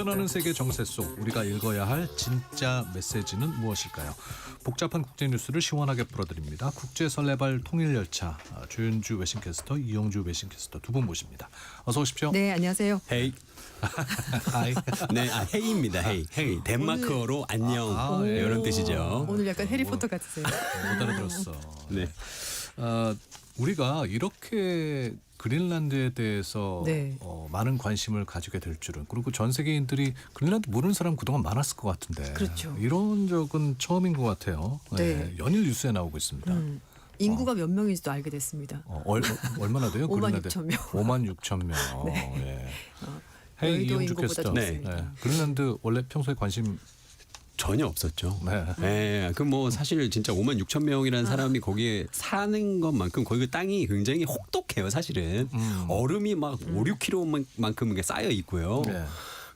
변하는 세계 정세 속 우리가 읽어야 할 진짜 메시지는 무엇일까요? 복잡한 국제 뉴스를 시원하게 풀어드립니다. 국제설레발 통일열차 조윤주 외신캐스터, 이용주 외신캐스터 두 분 모십니다. 어서 오십시오. 네, 안녕하세요. 헤이. 하이. 네, 헤이입니다. 헤이. 헤이. 덴마크어로 안녕. 예. 이런 뜻이죠. 오늘 약간 해리포터 같으세요. 못 알아들었어. 네. 우리가 이렇게 그린란드에 대해서 네. 많은 관심을 가지게 될 줄은, 그리고 전 세계인들이 그린란드 모르는 사람 그동안 많았을 것 같은데 그렇죠. 이런 적은 처음인 것 같아요. 네. 연일 뉴스에 나오고 있습니다. 인구가 몇 명인지도 알게 됐습니다. 얼마나 돼요? 5만 6천 명. 5만 6천 명. 네. 예. 헤이 여의도 이용주 인구보다 캐스터. 적습니다. 그린란드 원래 평소에 관심 전혀 없었죠. 네. 네. 그 뭐 사실 진짜 5만 6천 명이라는 사람이 거기에 사는 것만큼 거기 그 땅이 굉장히 혹독해요, 사실은. 얼음이 막 5, 6kg만큼 쌓여 있고요. 네.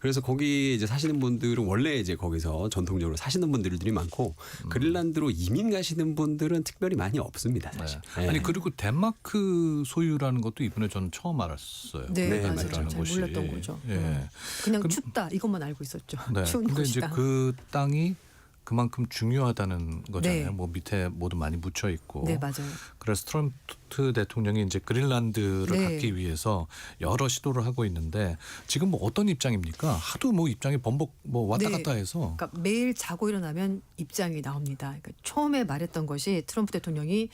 그래서 거기 이제 사시는 분들은 원래 이제 거기서 전통적으로 사시는 분들이 많고 그린란드로 이민 가시는 분들은 특별히 많이 없습니다, 사실. 네. 아니 그리고 덴마크 소유라는 것도 이번에 저는 처음 알았어요. 네, 네, 맞아요. 맞아요. 잘 몰랐던 거죠. 예. 그냥 그럼- 춥다 이것만 알고 있었죠. 네. 추운 근데 이제 곳이다. 그 땅이 그만큼 중요하다는 거잖아요. 네. 뭐 밑에 모두 많이 묻혀 있고. 네, 맞아요. 그래서 트럼프 대통령이 이제 그린란드를 네. 갖기 위해서 여러 시도를 하고 있는데 지금 뭐 어떤 입장입니까? 하도 뭐 입장이 번복 뭐 왔다 네. 갔다 해서. 그러니까 매일 자고 일어나면 입장이 나옵니다. 그러니까 처음에 말했던 것이 트럼프 대통령이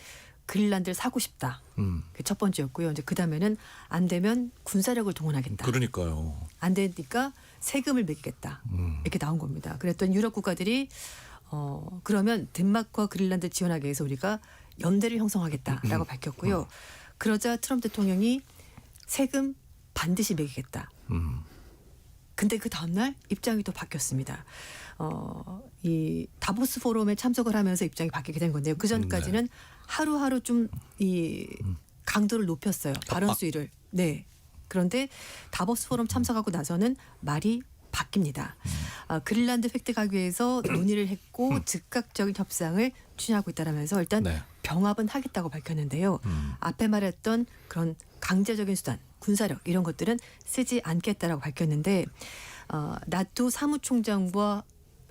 그린란드를 사고 싶다. 그게 첫 번째였고요. 이제 그 다음에는 안 되면 군사력을 동원하겠다. 그러니까요. 안 되니까 세금을 매기겠다. 이렇게 나온 겁니다. 그랬더니 유럽 국가들이 그러면 덴마크와 그린란드 지원하기 위해서 우리가 연대를 형성하겠다라고 밝혔고요. 그러자 트럼프 대통령이 세금 반드시 매기겠다. 근데 그 다음날 입장이 또 바뀌었습니다. 이 다보스 포럼에 참석을 하면서 입장이 바뀌게 된 건데요. 그 전까지는 하루하루 좀 이 강도를 높였어요. 발언 수위를. 네. 그런데 다보스 포럼 참석하고 나서는 말이 바뀝니다. 그린란드 획득 하기 위해서 논의를 했고 즉각적인 협상을 추진하고 있다라면서 일단 네. 병합은 하겠다고 밝혔는데요. 앞에 말했던 그런 강제적인 수단, 군사력 이런 것들은 쓰지 않겠다라고 밝혔는데 나토 사무총장과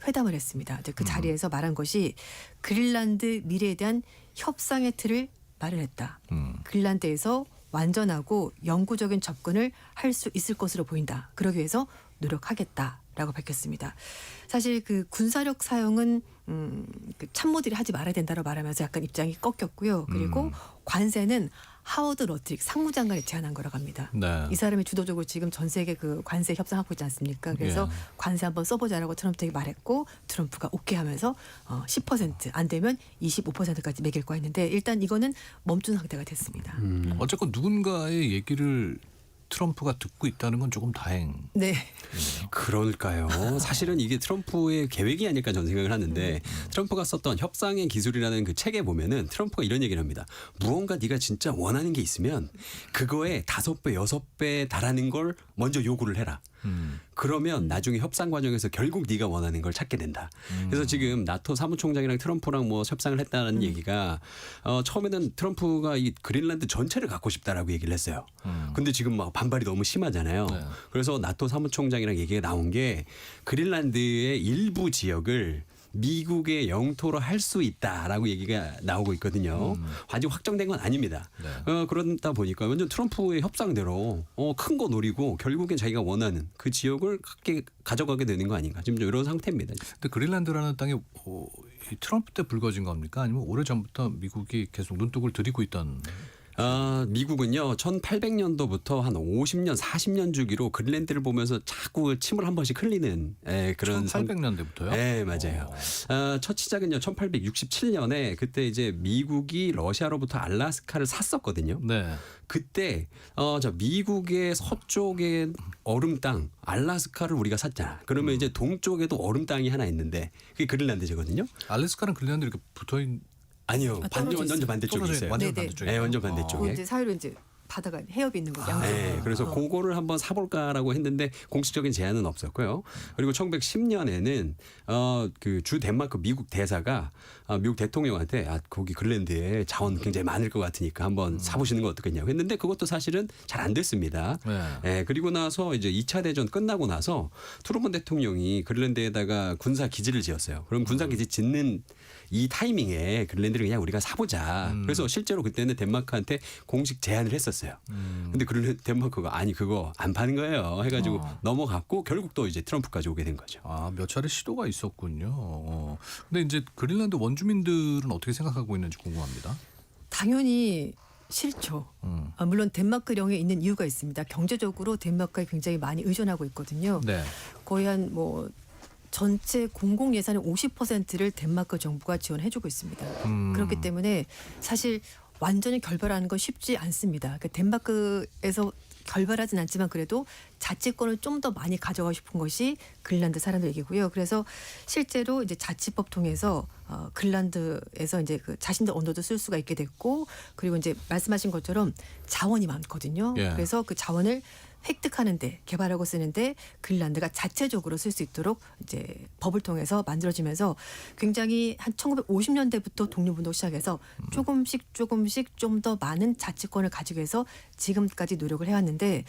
회담을 했습니다. 이제 그 자리에서 말한 것이 그린란드 미래에 대한 협상의 틀을 마련했다. 그린란드에서 완전하고 영구적인 접근을 할 수 있을 것으로 보인다. 그러기 위해서 노력하겠다라고 밝혔습니다. 사실 그 군사력 사용은 그 참모들이 하지 말아야 된다고 말하면서 약간 입장이 꺾였고요. 그리고 관세는 하워드 러트릭 상무장관이 제안한 거라고 합니다. 네. 이 사람이 주도적으로 지금 전 세계 그 관세 협상하고 있지 않습니까? 그래서 예. 관세 한번 써보자라고 트럼프에게 말했고 트럼프가 오케이 하면서 10%안 되면 25%까지 매길 거 했는데 일단 이거는 멈춘 상태가 됐습니다. 어쨌건 누군가의 얘기를 트럼프가 듣고 있다는 건 조금 다행. 네. 그럴까요? 사실은 이게 트럼프의 계획이 아닐까 저는 생각을 하는데 트럼프가 썼던 협상의 기술이라는 그 책에 보면은 트럼프가 이런 얘기를 합니다. 무언가 네가 진짜 원하는 게 있으면 그거에 5배, 6배 달하는 걸 먼저 요구를 해라. 그러면 나중에 협상 과정에서 결국 네가 원하는 걸 찾게 된다. 그래서 지금 나토 사무총장이랑 트럼프랑 뭐 협상을 했다는 얘기가 처음에는 트럼프가 이 그린란드 전체를 갖고 싶다라고 얘기를 했어요. 근데 지금 막 반발이 너무 심하잖아요. 네. 그래서 나토 사무총장이랑 얘기가 나온 게 그린란드의 일부 지역을 미국의 영토로 할 수 있다라고 얘기가 나오고 있거든요. 아직 확정된 건 아닙니다. 네. 그러다 보니까 완전 트럼프의 협상대로 큰 거 노리고 결국엔 자기가 원하는 그 지역을 가져가게 되는 거 아닌가. 지금 이런 상태입니다. 근데 그린란드라는 땅이 이 트럼프 때 불거진 겁니까? 아니면 오래 전부터 미국이 계속 눈독을 들이고 있던? 미국은요 1800년도부터 한 50년 40년 주기로 그린란드를 보면서 자꾸 침을 한 번씩 흘리는 그런 1800년대부터요? 네, 맞아요. 첫 시작은요 1867년에 그때 이제 미국이 러시아로부터 알라스카를 샀었거든요. 네. 그때 미국의 서쪽에 얼음 땅 알라스카를 우리가 샀잖아. 그러면 이제 동쪽에도 얼음 땅이 하나 있는데 그게 그린란드거든요. 알래스카랑 그린란드 이렇게 붙어 있는. 아니요, 떨어져 완전 있어요. 반대쪽에 떨어져 있어요. 완전 네네. 반대쪽에. 네, 완전 반대쪽에. 이제 사유로 이제 바다가 해협이 있는 거죠. 양쪽으로. 네, 그래서 그거를 한번 사볼까라고 했는데 공식적인 제안은 없었고요. 그리고 1910년에는 그 주 덴마크 미국 대사가 미국 대통령한테 거기 그린란드에 자원 굉장히 많을 것 같으니까 한번 사보시는 거 어떻겠냐고 했는데 그것도 사실은 잘 안 됐습니다. 네. 예, 그리고 나서 이제 2차 대전 끝나고 나서 트루먼 대통령이 그린란드에다가 군사 기지를 지었어요. 그럼 군사 기지 짓는 이 타이밍에 그린란드를 그냥 우리가 사보자. 그래서 실제로 그때는 덴마크한테 공식 제안을 했었어요. 근데 덴마크가 아니 그거 안 파는 거예요. 해가지고 넘어갔고 결국 또 이제 트럼프까지 오게 된 거죠. 몇 차례 시도가 있었군요. 근데 이제 그린란드 원주민들은 어떻게 생각하고 있는지 궁금합니다. 당연히 싫죠. 물론 덴마크령에 있는 이유가 있습니다. 경제적으로 덴마크에 굉장히 많이 의존하고 있거든요. 네. 거의 한 뭐 전체 공공 예산의 50%를 덴마크 정부가 지원해주고 있습니다. 그렇기 때문에 사실 완전히 결별하는 건 쉽지 않습니다. 그러니까 덴마크에서 결별하진 않지만 그래도 자치권을 좀 더 많이 가져가고 싶은 것이 그린란드 사람들 얘기고요. 그래서 실제로 이제 자치법 통해서 그린란드에서 이제 그 자신들 언어도 쓸 수가 있게 됐고 그리고 이제 말씀하신 것처럼 자원이 많거든요. 예. 그래서 그 자원을 획득하는데 개발하고 쓰는데 그린란드가 자체적으로 쓸 수 있도록 이제 법을 통해서 만들어지면서 굉장히 한 1950년대부터 독립운동 시작해서 조금씩 좀 더 많은 자치권을 가지기 위해서 지금까지 노력을 해왔는데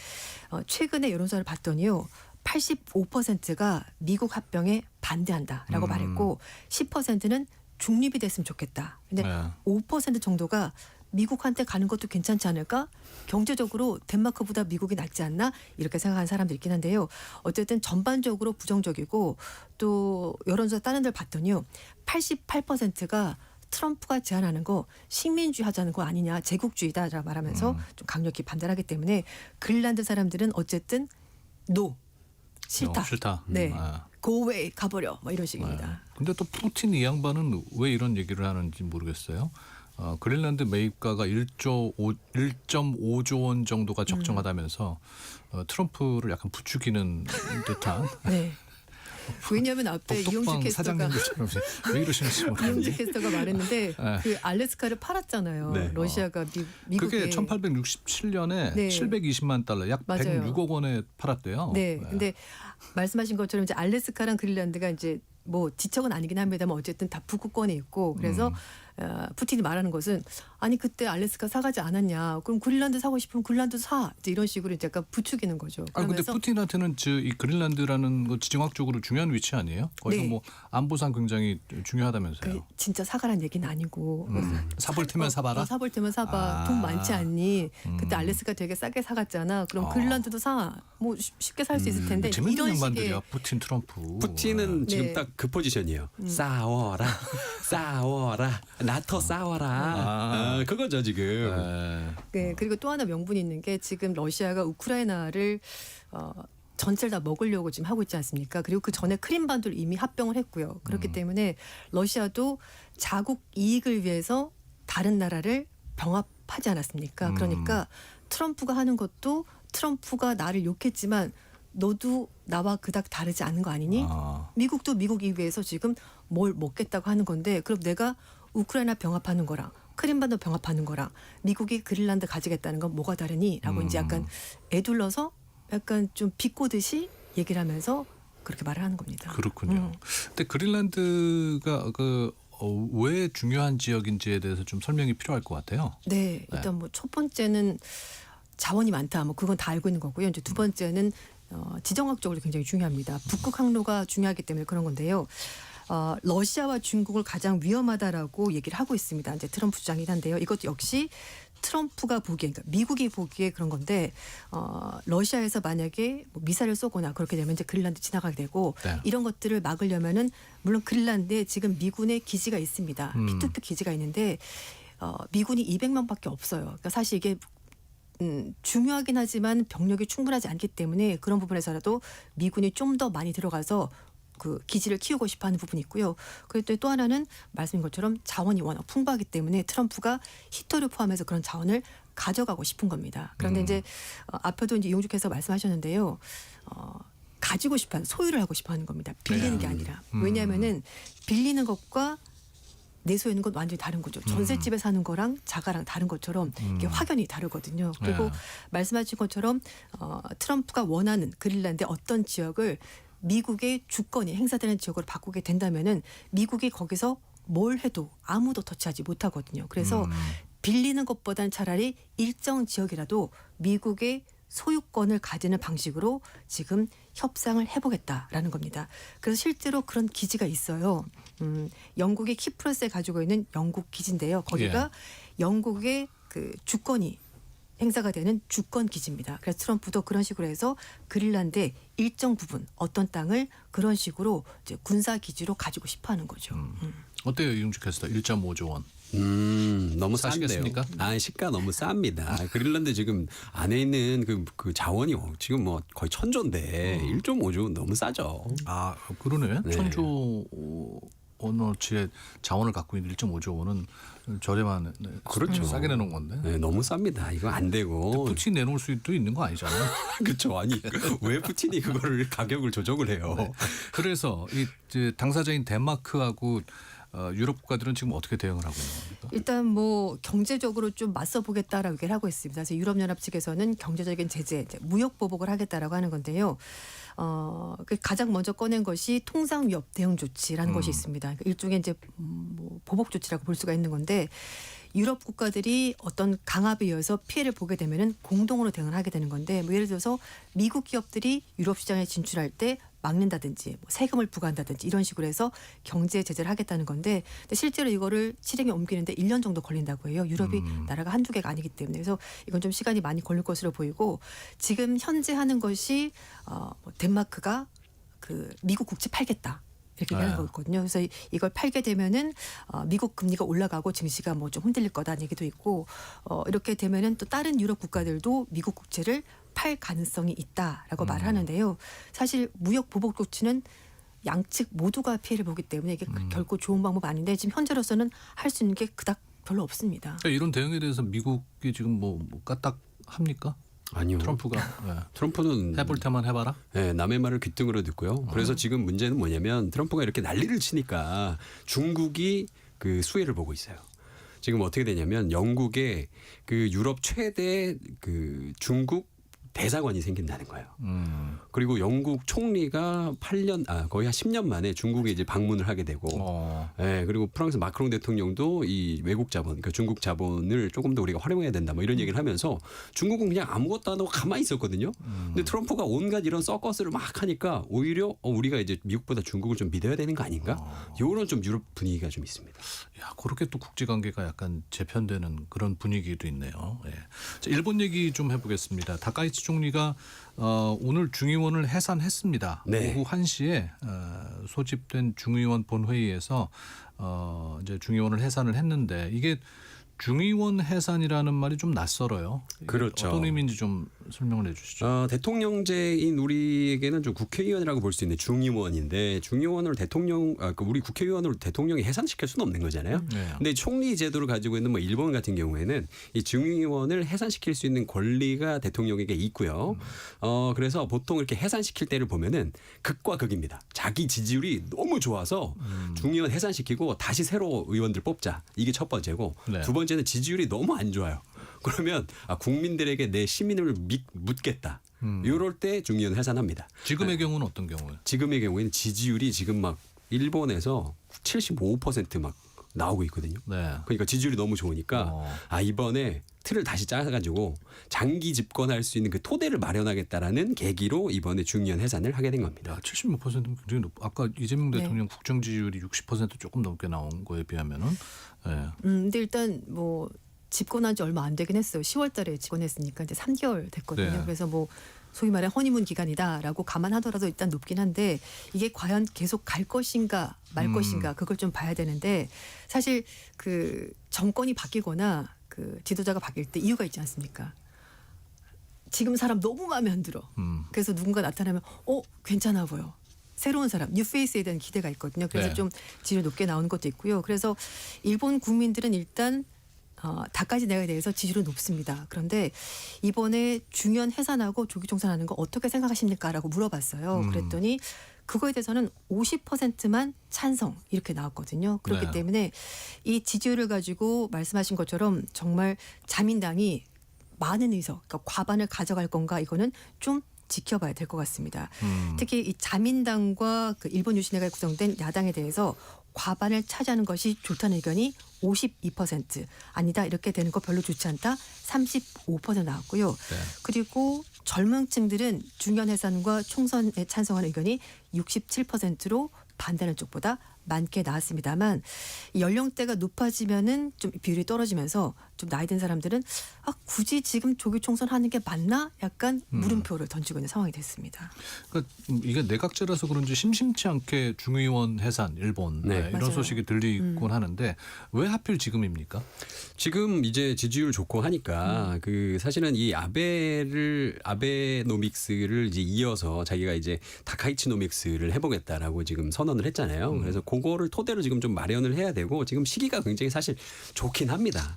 최근에 여론조사를 봤더니요. 85%가 미국 합병에 반대한다라고 말했고 10%는 중립이 됐으면 좋겠다. 근데 네. 5% 정도가 미국한테 가는 것도 괜찮지 않을까? 경제적으로 덴마크보다 미국이 낫지 않나? 이렇게 생각하는 사람들이 있긴 한데요. 어쨌든 전반적으로 부정적이고 또 여론조사 다른 데를 봤더니요. 88%가 트럼프가 제안하는 거 식민주의 하자는 거 아니냐. 제국주의다라고 말하면서 좀 강력히 반대를 하기 때문에 그린란드 사람들은 어쨌든 노. 싫다. 싫다. 네. go away 가버려. 뭐 이런 식입니다. 근데 또 푸틴 이 양반은 왜 이런 얘기를 하는지 모르겠어요. 그린란드 매입가가 1.5조 원 정도가 적정하다면서 트럼프를 약간 부추기는 듯한 네. 왜냐하면 앞에 이용주 독방 캐스터가 사장님들처럼 왜 이러시는지 이용주 모르겠는데 캐스터가 말했는데 네. 그 알래스카를 팔았잖아요. 네. 러시아가 미국에. 그게 1867년에 네. 720만 달러 약 맞아요. 106억 원에 팔았대요. 네. 근데 말씀하신 것처럼 이제 알래스카랑 그린란드가 이제 뭐 지척은 아니긴 합니다만 어쨌든 다 북극권에 있고 그래서 푸틴이 말하는 것은 아니 그때 알래스카 사가지 않았냐. 그럼 그린란드 사고 싶으면 그린란드 사. 이제 이런 식으로 이제 약간 부추기는 거죠. 아 근데 그러면서 푸틴한테는 이 그린란드라는 거 지정학적으로 중요한 위치 아니에요? 거기서 네. 뭐 안보상 굉장히 중요하다면서요. 그 진짜 사가란 얘기는 아니고 사볼 테면 사봐라. 사볼 테면 사봐. 돈 많지 않니? 그때 알래스카 되게 싸게 사갔잖아. 그럼 그린란드도 사. 뭐 쉽게 살 수 있을 텐데 재밌는 이런 양반들이야. 식의 푸틴, 트럼프. 푸틴은 지금 네. 딱 그 포지션이에요. 싸워라, 싸워라, 나토 싸워라. 그거죠 지금. 네, 그리고 또 하나 명분이 있는 게 지금 러시아가 우크라이나를 전체를 다 먹으려고 지금 하고 있지 않습니까? 그리고 그 전에 크림반도를 이미 합병을 했고요. 그렇기 때문에 러시아도 자국 이익을 위해서 다른 나라를 병합하지 않았습니까? 그러니까 트럼프가 하는 것도 트럼프가 나를 욕했지만 너도 나와 그닥 다르지 않은 거 아니니? 미국도 미국 이익위해서 지금 뭘 먹겠다고 하는 건데 그럼 내가 우크라이나 병합하는 거랑 크림반도 병합하는 거랑 미국이 그린란드 가지겠다는 건 뭐가 다르니? 라고 이제 약간 애둘러서 약간 좀 비꼬듯이 얘기를 하면서 그렇게 말을 하는 겁니다. 그렇군요. 근데 그린란드가 왜 중요한 지역인지에 대해서 좀 설명이 필요할 것 같아요. 네, 일단 뭐 첫 번째는 자원이 많다. 뭐 그건 다 알고 있는 거고요. 이제 두 번째는 지정학적으로 굉장히 중요합니다. 북극 항로가 중요하기 때문에 그런 건데요. 러시아와 중국을 가장 위험하다라고 얘기를 하고 있습니다. 이제 트럼프 주장이긴 한데요. 이것도 역시 트럼프가 보기에, 그러니까 미국이 보기에 그런 건데 러시아에서 만약에 뭐 미사일을 쏘거나 그렇게 되면 이제 그린란드 지나가게 되고 네. 이런 것들을 막으려면은 물론 그린란드에 지금 미군의 기지가 있습니다. P2P 기지가 있는데 미군이 200만밖에 없어요. 그러니까 사실 이게 중요하긴 하지만 병력이 충분하지 않기 때문에 그런 부분에서라도 미군이 좀 더 많이 들어가서 그 기지를 키우고 싶어하는 부분이 있고요. 그리고 또 하나는 말씀인 것처럼 자원이 워낙 풍부하기 때문에 트럼프가 히터를 포함해서 그런 자원을 가져가고 싶은 겁니다. 그런데 이제 앞에도 이제 이용주께서 말씀하셨는데요. 가지고 싶어하는 소유를 하고 싶어하는 겁니다. 빌리는 게 아니라. 왜냐하면은 빌리는 것과 내소에 있는 건 완전히 다른 거죠. 전셋집에 사는 거랑 자가랑 다른 것처럼 이게 확연히 다르거든요. 그리고 네. 말씀하신 것처럼 트럼프가 원하는 그린란드의 어떤 지역을 미국의 주권이 행사되는 지역으로 바꾸게 된다면은 미국이 거기서 뭘 해도 아무도 터치하지 못하거든요. 그래서 빌리는 것보다는 차라리 일정 지역이라도 미국의 소유권을 가지는 방식으로 지금 협상을 해보겠다라는 겁니다. 그래서 실제로 그런 기지가 있어요. 영국이 키프러스에 가지고 있는 영국 기지인데요. 거기가 영국의 그 주권이 행사가 되는 주권 기지입니다. 그래서 트럼프도 그런 식으로 해서 그린란드의 일정 부분 어떤 땅을 그런 식으로 이제 군사 기지로 가지고 싶어하는 거죠. 어때요, 이용주 캐스터? 1.5조 원. 너무 싼데요. 사시겠습니까? 시가 너무 쌉니다. 그린란드 지금 안에 있는 그 자원이 지금 뭐 거의 1,000조인데 1.5조 너무 싸죠. 아, 그러네. 네. 1,000조 원어치의 자원을 갖고 있는 1.5조 원은 저렴한 그렇죠. 싸게 내놓은 건데. 네, 너무 쌉니다. 이거 안 되고. 푸틴 내놓을 수도 있는 거 아니잖아요. 그렇죠. 아니 왜 푸틴이 그거를 가격을 조정을 해요? 그래서 이 이제 당사자인 덴마크하고 유럽 국가들은 지금 어떻게 대응을 하고 있는 겁니까? 일단 뭐 경제적으로 좀 맞서 보겠다라고 얘기를 하고 있습니다. 그래서 유럽연합 측에서는 경제적인 제재, 이제 무역 보복을 하겠다라고 하는 건데요. 그 가장 먼저 꺼낸 것이 통상 위협 대응 조치라는 것이 있습니다. 그러니까 일종의 이제 뭐 보복 조치라고 볼 수가 있는 건데 유럽 국가들이 어떤 강압에 의해서 피해를 보게 되면은 공동으로 대응을 하게 되는 건데 뭐 예를 들어서 미국 기업들이 유럽 시장에 진출할 때 막는다든지 뭐 세금을 부과한다든지 이런 식으로 해서 경제 제재를 하겠다는 건데 근데 실제로 이거를 실행에 옮기는데 1년 정도 걸린다고 해요. 유럽이 나라가 한두 개가 아니기 때문에 그래서 이건 좀 시간이 많이 걸릴 것으로 보이고 지금 현재 하는 것이 뭐 덴마크가 그 미국 국채 팔겠다. 이렇게 얘기하는 거거든요. 그래서 이걸 팔게 되면은 미국 금리가 올라가고 증시가 뭐 좀 흔들릴 거다는 얘기도 있고 이렇게 되면은 또 다른 유럽 국가들도 미국 국채를 팔 가능성이 있다라고 말을 하는데요. 사실 무역 보복 조치는 양측 모두가 피해를 보기 때문에 이게 결코 좋은 방법 아닌데 지금 현재로서는 할 수 있는 게 그닥 별로 없습니다. 그러니까 이런 대응에 대해서 미국이 지금 뭐 까딱 합니까? 아니요. 트럼프가 트럼프는 해볼 테만 해봐라. 네, 남의 말을 귀등으로 듣고요. 그래서 지금 문제는 뭐냐면 트럼프가 이렇게 난리를 치니까 중국이 그 수혜를 보고 있어요. 지금 어떻게 되냐면 영국에 그 유럽 최대 그 중국 대사관이 생긴다는 거예요. 그리고 영국 총리가 거의 한 10년 만에 중국에 이제 방문을 하게 되고, 예, 그리고 프랑스 마크롱 대통령도 이 외국 자본, 그러니까 중국 자본을 조금 더 우리가 활용해야 된다, 뭐 이런 얘기를 하면서 중국은 그냥 아무것도 안 하고 가만히 있었거든요. 근데 트럼프가 온갖 이런 서커스를 막 하니까 오히려 우리가 이제 미국보다 중국을 좀 믿어야 되는 거 아닌가? 이런 좀 유럽 분위기가 좀 있습니다. 야, 그렇게 또 국제 관계가 약간 재편되는 그런 분위기도 있네요. 예. 자, 일본 얘기 좀 해보겠습니다. 다카이치 총리가 오늘 중의원을 해산했습니다. 네. 오후 1시에 소집된 중의원 본회의에서 이제 중의원을 해산을 했는데 이게 중의원 해산이라는 말이 좀 낯설어요. 그렇죠. 어떤 의미인지 좀 설명을 해주시죠. 대통령제인 우리에게는 좀 국회의원이라고 볼 수 있는 중의원인데 중의원을 우리 국회의원을 대통령이 해산시킬 수는 없는 거잖아요. 네. 근데 총리 제도를 가지고 있는 뭐 일본 같은 경우에는 이 중의원을 해산시킬 수 있는 권리가 대통령에게 있고요. 그래서 보통 이렇게 해산시킬 때를 보면은 극과 극입니다. 자기 지지율이 너무 좋아서 중의원 해산시키고 다시 새로 의원들 뽑자. 이게 첫 번째고 네. 두 번째는 지지율이 너무 안 좋아요. 그러면 국민들에게 내 시민을 묻겠다. 이럴 때 중의원 해산합니다. 지금의 경우는 어떤 경우예요? 지금의 경우에는 지지율이 지금 막 일본에서 75% 막 나오고 있거든요. 네. 그러니까 지지율이 너무 좋으니까 이번에 틀을 다시 짜가지고 장기 집권할 수 있는 그 토대를 마련하겠다라는 계기로 이번에 중의원 해산을 하게 된 겁니다. 야, 76%는 굉장히 높. 아까 이재명 네. 대통령 국정 지지율이 60% 조금 넘게 나온 거에 비하면은. 예. 근데 일단 뭐 집권한 지 얼마 안 되긴 했어요. 10월 달에 집권했으니까 이제 3개월 됐거든요. 네. 그래서 뭐 소위 말해 허니문 기간이다라고 감안하더라도 일단 높긴 한데 이게 과연 계속 갈 것인가 말 것인가 그걸 좀 봐야 되는데 사실 그 정권이 바뀌거나 그 지도자가 바뀔 때 이유가 있지 않습니까? 지금 사람 너무 마음에 안 들어. 그래서 누군가 나타나면 괜찮아 보여. 새로운 사람, 뉴페이스에 대한 기대가 있거든요. 그래서 네. 좀 지지율 높게 나오는 것도 있고요. 그래서 일본 국민들은 일단 다까지 내에 대해서 지지율은 높습니다. 그런데 이번에 중의원 해산하고 조기 총선하는 거 어떻게 생각하십니까? 라고 물어봤어요. 그랬더니 그거에 대해서는 50%만 찬성 이렇게 나왔거든요. 그렇기 네. 때문에 이 지지율을 가지고 말씀하신 것처럼 정말 자민당이 많은 의석, 그러니까 과반을 가져갈 건가 이거는 좀 지켜봐야 될 것 같습니다. 특히 이 자민당과 그 일본 유신회가 구성된 야당에 대해서 과반을 차지하는 것이 좋다는 의견이 52%, 아니다 이렇게 되는 거 별로 좋지 않다 35% 나왔고요. 네. 그리고 젊은 층들은 중요한 해산과 총선에 찬성하는 의견이 67%로 반대하는 쪽보다 많게 나왔습니다만 이 연령대가 높아지면은 좀 비율이 떨어지면서 좀 나이 든 사람들은 굳이 지금 조기 총선 하는 게 맞나? 약간 물음표를 던지고 있는 상황이 됐습니다. 그러니까 이게 내각제라서 그런지 심심치 않게 중의원 해산 일본 네. 이런 맞아요. 소식이 들리곤 하는데 왜 하필 지금입니까? 지금 이제 지지율 좋고 하니까 그 사실은 이 아베노믹스를 이제 이어서 자기가 이제 다카이치노믹스를 해보겠다라고 지금 선언을 했잖아요. 그래서 그거를 토대로 지금 좀 마련을 해야 되고 지금 시기가 굉장히 사실 좋긴 합니다.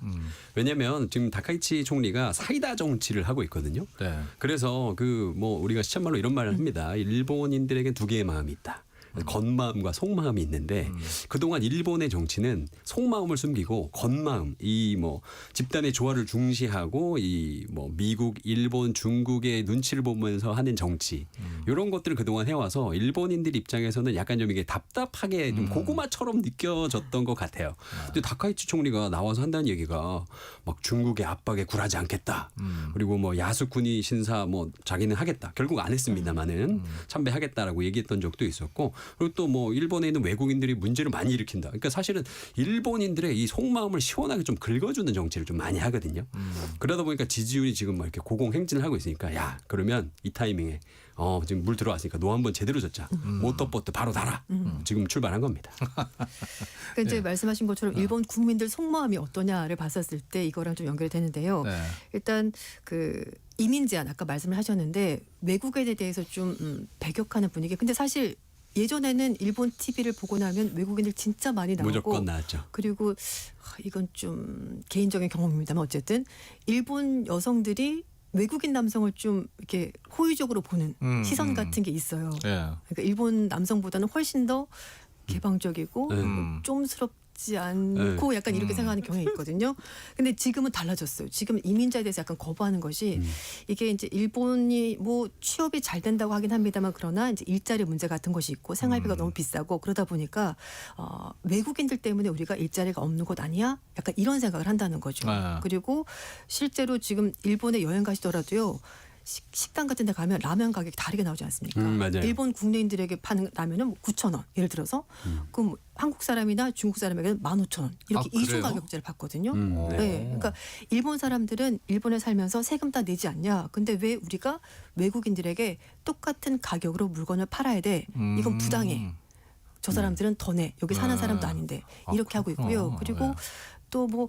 왜냐하면 지금 다카이치 총리가 사이다 정치를 하고 있거든요. 네. 그래서 그 뭐 우리가 시쳇말로 이런 말을 합니다. 일본인들에게 두 개의 마음이 있다. 겉마음과 속마음이 있는데 그동안 일본의 정치는 속마음을 숨기고 겉마음 이 뭐 집단의 조화를 중시하고 이 뭐 미국, 일본, 중국의 눈치를 보면서 하는 정치 이런 것들을 그동안 해와서 일본인들 입장에서는 약간 좀 이게 답답하게 좀 고구마처럼 느껴졌던 것 같아요. 근데 다카이치 총리가 나와서 한다는 얘기가 막 중국의 압박에 굴하지 않겠다. 그리고 뭐 야스쿠니 신사 뭐 자기는 하겠다. 결국 안 했습니다마는 참배하겠다라고 얘기했던 적도 있었고 그리고 또 뭐 일본에 있는 외국인들이 문제를 많이 일으킨다. 그러니까 사실은 일본인들의 이 속마음을 시원하게 좀 긁어주는 정치를 좀 많이 하거든요. 그러다 보니까 지지율이 지금 막 이렇게 고공행진을 하고 있으니까 야 그러면 이 타이밍에 지금 물 들어왔으니까 노 한번 제대로 줬자. 모터보트 바로 달아. 지금 출발한 겁니다. 그러니까 이제 말씀하신 것처럼 일본 국민들 속마음이 어떠냐를 봤었을 때 이거랑 좀 연결이 되는데요. 네. 일단 그 이민 제한 아까 말씀을 하셨는데 외국에 대해서 좀 배격하는 분위기. 근데 사실 예전에는 일본 TV를 보고 나면 외국인들 진짜 많이 나오고 무조건 나왔죠. 그리고 이건 좀 개인적인 경험입니다만 어쨌든 일본 여성들이 외국인 남성을 좀 이렇게 호의적으로 보는 시선 같은 게 있어요. 예. 그러니까 일본 남성보다는 훨씬 더 개방적이고 좀스럽지 않고 약간 이렇게 생각하는 경향이 있거든요. 근데 지금은 달라졌어요. 지금 이민자에 대해서 약간 거부하는 것이 이게 이제 일본이 뭐 취업이 잘 된다고 하긴 합니다만 그러나 이제 일자리 문제 같은 것이 있고 생활비가 너무 비싸고 그러다 보니까 외국인들 때문에 우리가 일자리가 없는 곳 아니야? 약간 이런 생각을 한다는 거죠. 아. 그리고 실제로 지금 일본에 여행 가시더라도요. 식당 같은 데 가면 라면 가격이 다르게 나오지 않습니까? 맞아요. 일본 국내인들에게 파는 라면은 뭐 9,000원 예를 들어서 그럼 한국 사람이나 중국 사람에게는 15,000원 이렇게 아, 이중 그래요? 가격제를 받거든요. 네. 네. 그러니까 일본 사람들은 일본에 살면서 세금 다 내지 않냐. 근데 왜 우리가 외국인들에게 똑같은 가격으로 물건을 팔아야 돼? 이건 부당해. 저 사람들은 더 내. 여기 사는 네. 사람도 아닌데. 이렇게 하고 그렇구나. 있고요. 그리고 네. 또 뭐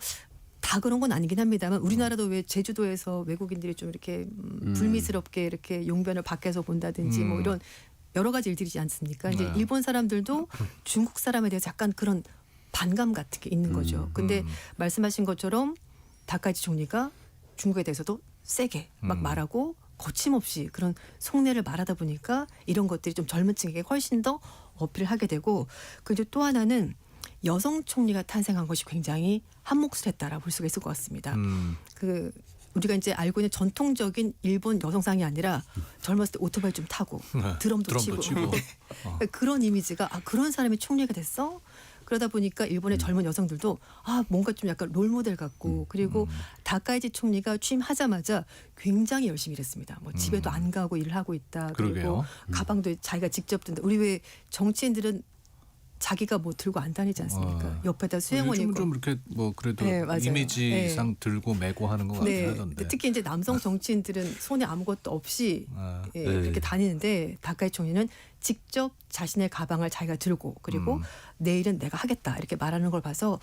다 그런 건 아니긴 합니다만 우리나라도 왜 제주도에서 외국인들이 좀 이렇게 불미스럽게 이렇게 용변을 밖에서 본다든지 뭐 이런 여러 가지 일들이지 않습니까? 이제 네. 일본 사람들도 중국 사람에 대해서 약간 그런 반감 같은 게 있는 거죠. 근데 말씀하신 것처럼 다카이치 총리가 중국에 대해서도 세게 막 말하고 거침없이 그런 속내를 말하다 보니까 이런 것들이 좀 젊은 층에게 훨씬 더 어필을 하게 되고 그리고 또 하나는 여성 총리가 탄생한 것이 굉장히 한 몫을 했다라고 볼 수가 있을 것 같습니다. 그 우리가 이제 알고 있는 전통적인 일본 여성상이 아니라 젊었을 때 오토바이 좀 타고 드럼도 치고 그런 이미지가 그런 사람이 총리가 됐어? 그러다 보니까 일본의 젊은 여성들도 뭔가 좀 약간 롤모델 같고 그리고 다카이치 총리가 취임하자마자 굉장히 열심히 일했습니다. 뭐 집에도 안 가고 일을 하고 있다. 그리고 그러게요. 가방도 자기가 직접 든다. 우리 왜 정치인들은 자기가 뭐 들고 안 다니지 않습니까? 옆에다 수행원 요즘은 있고. 좀 이렇게 뭐 그래도 네, 맞아요. 이미지상 들고 메고 하는 것 같긴 네. 하던데. 특히 이제 남성 정치인들은 손에 아무것도 없이 네. 이렇게 다니는데 다카이 총리는 직접 자신의 가방을 자기가 들고 그리고 내일은 내가 하겠다 이렇게 말하는 걸 봐서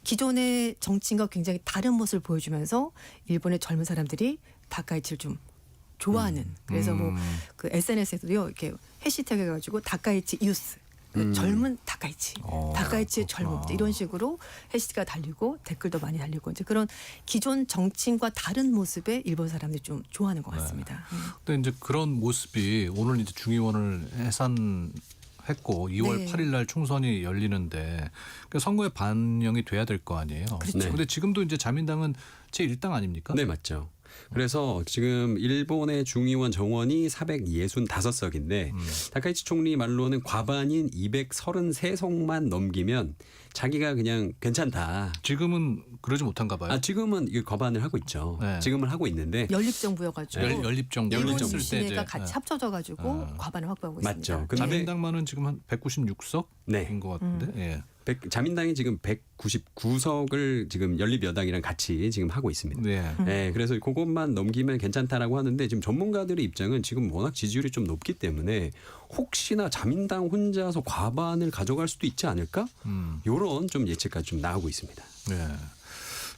기존의 정치인과 굉장히 다른 모습을 보여주면서 일본의 젊은 사람들이 다카이치를 좀 좋아하는 그래서 뭐 그 SNS에도요 이렇게 해시태그 해가지고 다카이치 유스 젊은 다카이치, 다카이치의 그렇구나. 젊음 이런 식으로 해시태그가 달리고 댓글도 많이 달리고 이제 그런 기존 정치인과 다른 모습에 일본 사람들이 좀 좋아하는 것 같습니다. 근데 이제 그런 모습이 오늘 이제 중의원을 해산했고 2월 네. 8일 날 총선이 열리는데 그러니까 선거에 반영이 돼야 될 거 아니에요. 그렇죠. 네. 근데 지금도 이제 자민당은 제1당 아닙니까? 네, 맞죠. 그래서 지금 일본의 중의원 정원이 465석인데 다카이치 총리 말로는 과반인 233석만 넘기면 자기가 그냥 괜찮다. 지금은 그러지 못한가 봐요. 아, 지금은 이게 과반을 하고 있죠. 네. 지금은 하고 있는데 연립정부여가지고 연립정부 일본 연립정부. 유신회가 같이 합쳐져가지고 과반을 확보하고 있습니다. 맞죠. 근데 자민당만은 지금 한 196석인 네. 것 같은데. 예. 자민당이 지금 199석을 지금 연립여당이랑 같이 지금 하고 있습니다. 네. 네, 그래서 그것만 넘기면 괜찮다라고 하는데 지금 전문가들의 입장은 지금 워낙 지지율이 좀 높기 때문에 혹시나 자민당 혼자서 과반을 가져갈 수도 있지 않을까? 이런 좀 예측까지 좀 나오고 있습니다. 네.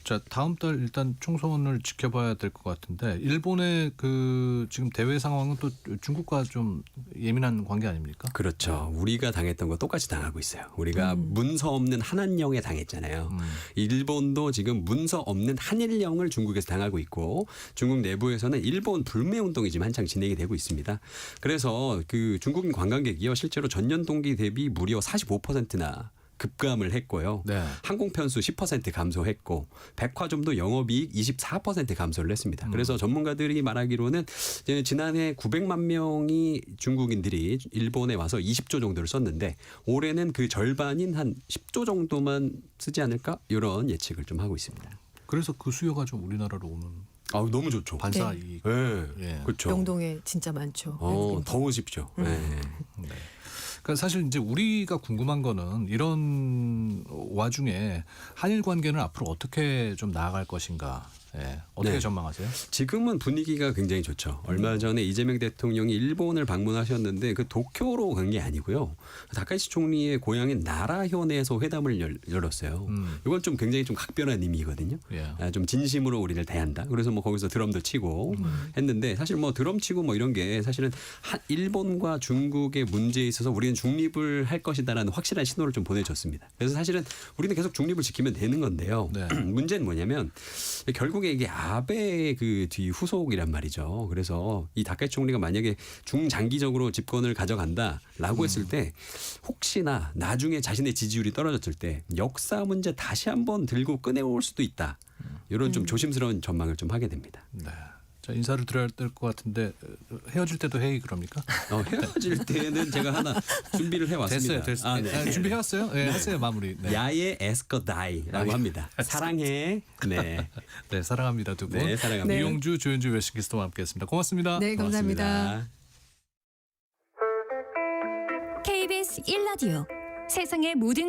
자, 다음 달 일단 총선을 지켜봐야 될 것 같은데 일본의 그 지금 대외 상황은 또 중국과 좀 예민한 관계 아닙니까? 그렇죠. 우리가 당했던 거 똑같이 당하고 있어요. 우리가 문서 없는 한한령에 당했잖아요. 일본도 지금 문서 없는 한일령을 중국에서 당하고 있고 중국 내부에서는 일본 불매 운동이 지금 한창 진행이 되고 있습니다. 그래서 그 중국인 관광객이요 실제로 전년 동기 대비 무려 45%나 급감을 했고요. 네. 항공 편수 10% 감소했고 백화점도 영업이익 24% 감소를 했습니다. 그래서 전문가들이 말하기로는 이제 지난해 900만 명이 중국인들이 일본에 와서 20조 정도를 썼는데 올해는 그 절반인 한 10조 정도만 쓰지 않을까 이런 예측을 좀 하고 있습니다. 그래서 그 수요가 좀 우리나라로 오는 아, 너무 좋죠. 반사 네. 이익. 네. 예. 그렇죠. 명동에 진짜 많죠. 더 오십시오. 네. 네. 그러니까 사실 이제 우리가 궁금한 거는 이런 와중에 한일 관계는 앞으로 어떻게 좀 나아갈 것인가. 예. 어떻게 네. 전망하세요? 지금은 분위기가 굉장히 좋죠. 얼마 전에 이재명 대통령이 일본을 방문하셨는데 그 도쿄로 간 게 아니고요. 다카이치 총리의 고향인 나라현에서 회담을 열었어요. 이건 좀 굉장히 좀 각별한 의미거든요. 예. 좀 진심으로 우리를 대한다. 그래서 뭐 거기서 드럼도 치고 했는데 사실 뭐 드럼 치고 뭐 이런 게 사실은 일본과 중국의 문제에 있어서 우리는 중립을 할 것이다라는 확실한 신호를 좀 보내줬습니다. 그래서 사실은 우리는 계속 중립을 지키면 되는 건데요. 네. 문제는 뭐냐면 결국에 이게 아베의 그 뒤 후속이란 말이죠. 그래서 이 다카이치 총리가 만약에 중장기적으로 집권을 가져간다라고 했을 때 혹시나 나중에 자신의 지지율이 떨어졌을 때 역사 문제 다시 한번 들고 꺼내올 수도 있다. 이런 좀 조심스러운 전망을 좀 하게 됩니다. 네. 자, 인사를 드려야 될 것 같은데 헤어질 때도 회의 그럽니까? 헤어질 때는 제가 하나 준비를 해왔습니다. 됐어요. 아, 네. 아, 준비해왔어요? 네, 하세요 마무리. 네. 야의 에스커다이라고 합니다. 사랑해. 네. 네, 사랑합니다 두 분. 네, 사랑합니다. 이용주 조현주 외신캐스터와 함께했습니다. 고맙습니다. 네, 감사합니다. 고맙습니다. KBS 1라디오 세상의 모든